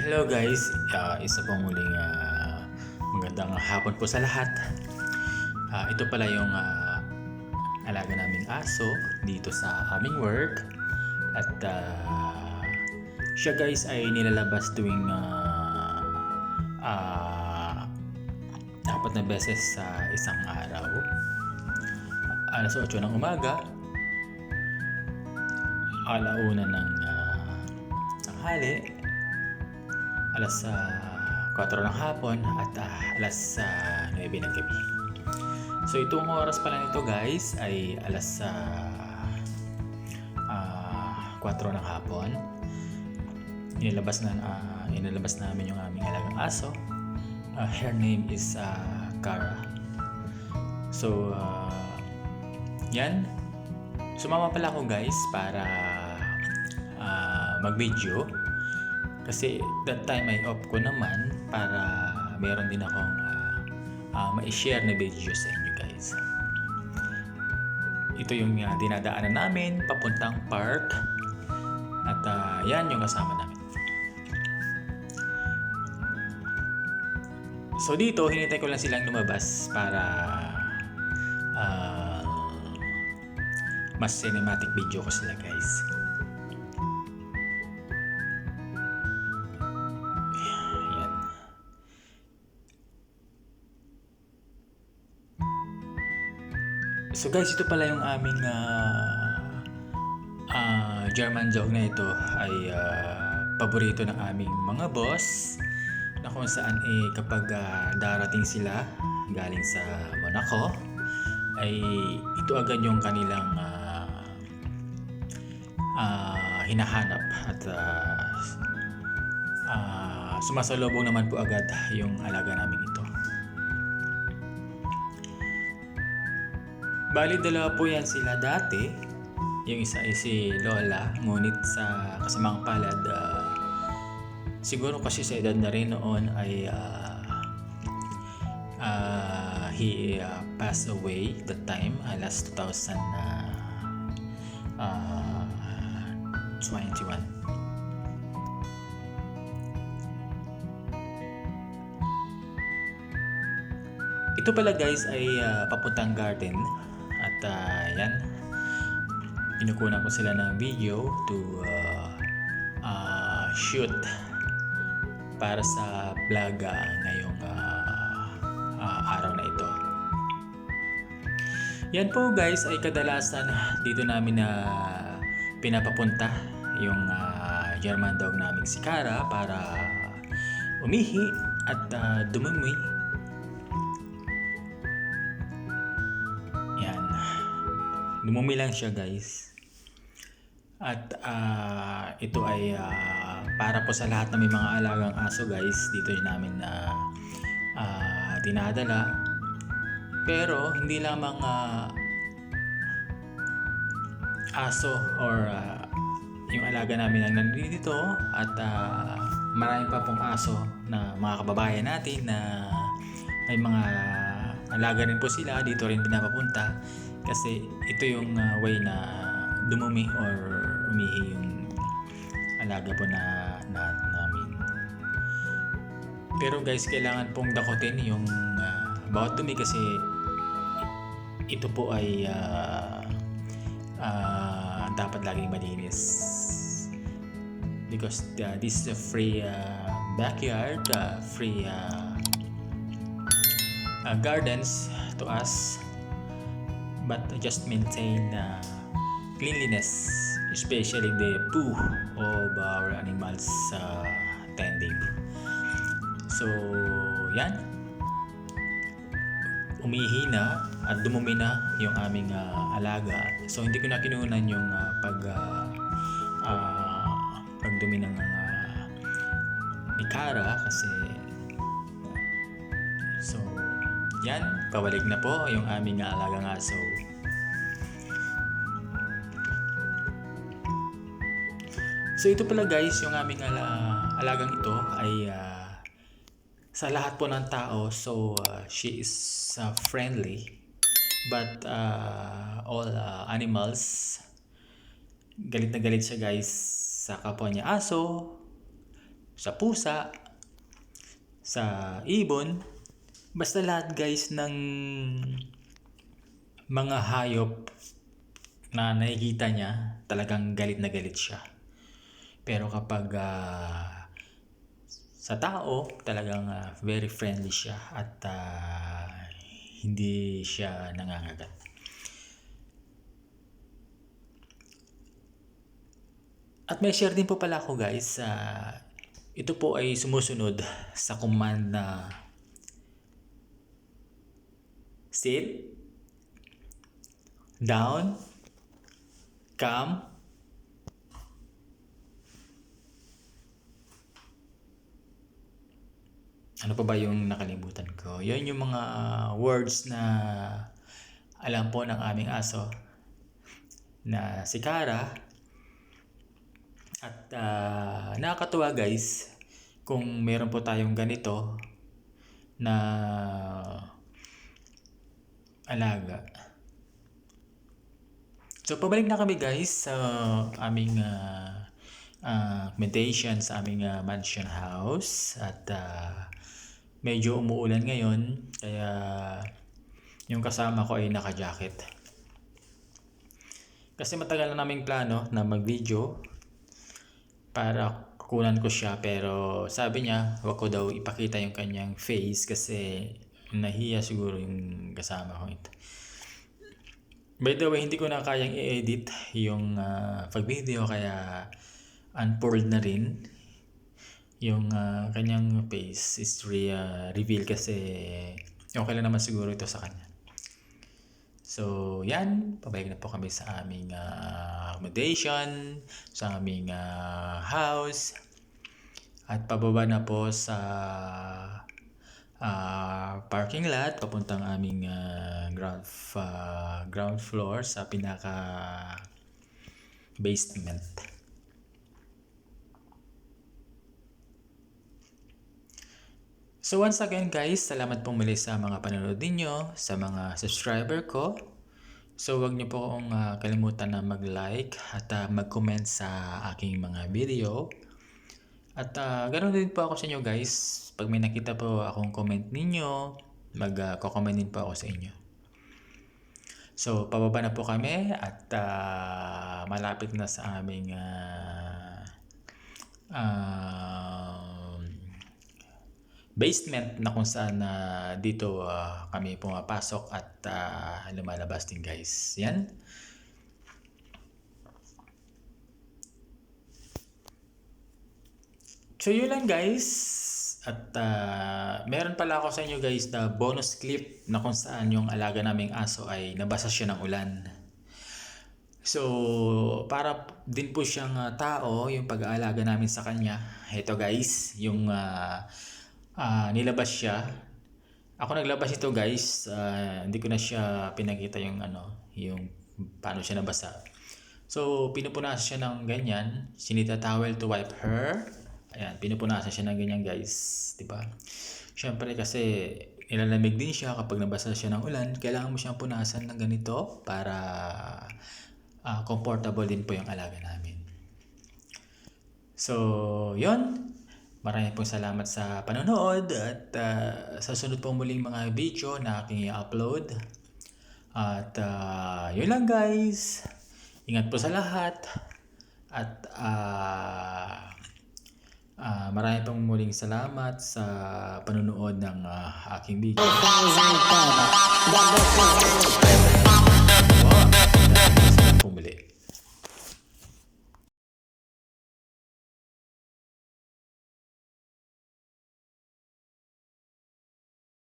Hello guys, isa pong muling magandang hapon po sa lahat. Ito pala yung alaga naming aso dito sa aming work. At siya guys ay nilalabas tuwing 4 na beses sa isang araw. Alas 8 ng umaga, alauna ng tanghali, alas 4 ng hapon at alas 9 ng gabi. So itong oras pala nito guys ay alas 4 ng hapon. Inilabas namin yung aming alagang aso. Her name is Cara. So yan. Sumama pala ako guys para mag-video. Kasi that time ay off ko naman para meron din akong ma-share na video sa inyo guys. Ito yung dinadaanan namin papuntang park at yan yung kasama namin. So dito, hinintay ko lang silang lumabas para mas cinematic video ko sila guys. So guys, ito pala yung aming German dog na ito ay paborito ng aming mga boss na kung saan kapag darating sila galing sa Monaco ay ito agad yung kanilang hinahanap at sumasalubong naman po agad yung alaga namin ito. Bali, dalawa po yan sila dati. Yung isa ay si Lola, ngunit sa kasamang palad, siguro kasi sa edad na rin noon ay he passed away that time, last 2021. Ito pala guys ay papuntang garden. At yan, pinukunan ko sila ng video to shoot para sa vlog ngayong araw na ito. Yan po guys ay kadalasan dito namin na pinapapunta yung German dog naming si Cara para umihi at dumumi. Dumumi lang siya guys. At ito ay para po sa lahat na may mga alagang aso guys, dito namin dinadala. Pero hindi lamang aso or yung alaga namin ang nandito at marami pa pong aso na mga kababayan natin na may mga alaga rin po sila, dito rin pinapapunta. Kasi ito yung way na dumumi or umihi yung alaga po namin. Pero guys, kailangan pong dakutin yung bawat dumi kasi ito po ay dapat laging malinis. Because this is a free backyard, free gardens to us. But just maintain cleanliness, especially the poo of our animals tending. So yan, umihi na at dumumi na yung aming alaga. So hindi ko na kinunan yung pagdumi ng ni Cara kasi so yan, pabalik na po yung aming alagang aso. So ito pala guys, yung aming alagang ito ay sa lahat po ng tao. So she is friendly. But all animals, galit na galit siya guys sa kapwa niya aso. sa pusa, sa ibon, basta lahat guys ng mga hayop na nakikita niya, talagang galit na galit siya. Pero kapag sa tao, talagang very friendly siya at hindi siya nangangagat. At may share din po pala ako guys, ito po ay sumusunod sa command na sit, down, come, ano pa ba yung nakalimutan ko? Yun yung mga words na alam po ng aming aso na si Kara. At nakakatuwa guys kung meron po tayong ganito na alaga. So pabalik na kami guys sa aming accommodation sa aming mansion house. At medyo umuulan ngayon, kaya yung kasama ko ay naka-jacket. Kasi matagal na naming plano na mag-video para kukunan ko siya, pero sabi niya wag ko daw ipakita yung kanyang face kasi nahiya siguro yung kasama ko ito. By the way, hindi ko na kayang i-edit yung pag-video, kaya unfold na rin yung kanyang face is reveal kasi okay lang naman siguro ito sa kanya. So yan, pabalik na po kami sa aming accommodation, sa aming house, at pababa na po sa parking lot papuntang aming ground floor sa pinaka basement. So once again guys, salamat pong muli sa mga panonood ninyo, sa mga subscriber ko. So wag niyo po akong kalimutan na mag-like at mag-comment sa aking mga video. At ganoon din po ako sa inyo guys, pag may nakita po akong comment ninyo, mag-comment din po ako sa inyo. So pababa na po kami at malapit na sa aming basement na kung saan dito kami pumapasok at lumalabas din guys. Yan. So yun lang guys. At meron pala ako sa inyo guys na bonus clip na kung saan yung alaga naming aso ay nabasa siya ng ulan. So para din po siyang tao yung pag-aalaga namin sa kanya. Ito guys, yung nilabas siya. Ako naglabas ito guys. Hindi ko na siya pinakita yung yung paano siya nabasa. So pinupunasan siya ng ganyan. Sinita towel to wipe her. Ayan, pinupunasan siya ng ganyan guys, 'di ba? Syempre kasi nilalamig din siya kapag nabasa siya ng ulan. Kailangan mo siyang punasan ng ganito para comfortable din po yung alaga namin. So, 'yon. Maraming pong salamat sa panonood at sa sunod pong muling mga video na aking i-upload. At yun lang guys. Ingat po sa lahat. At maraming pong muling salamat sa panonood ng aking video.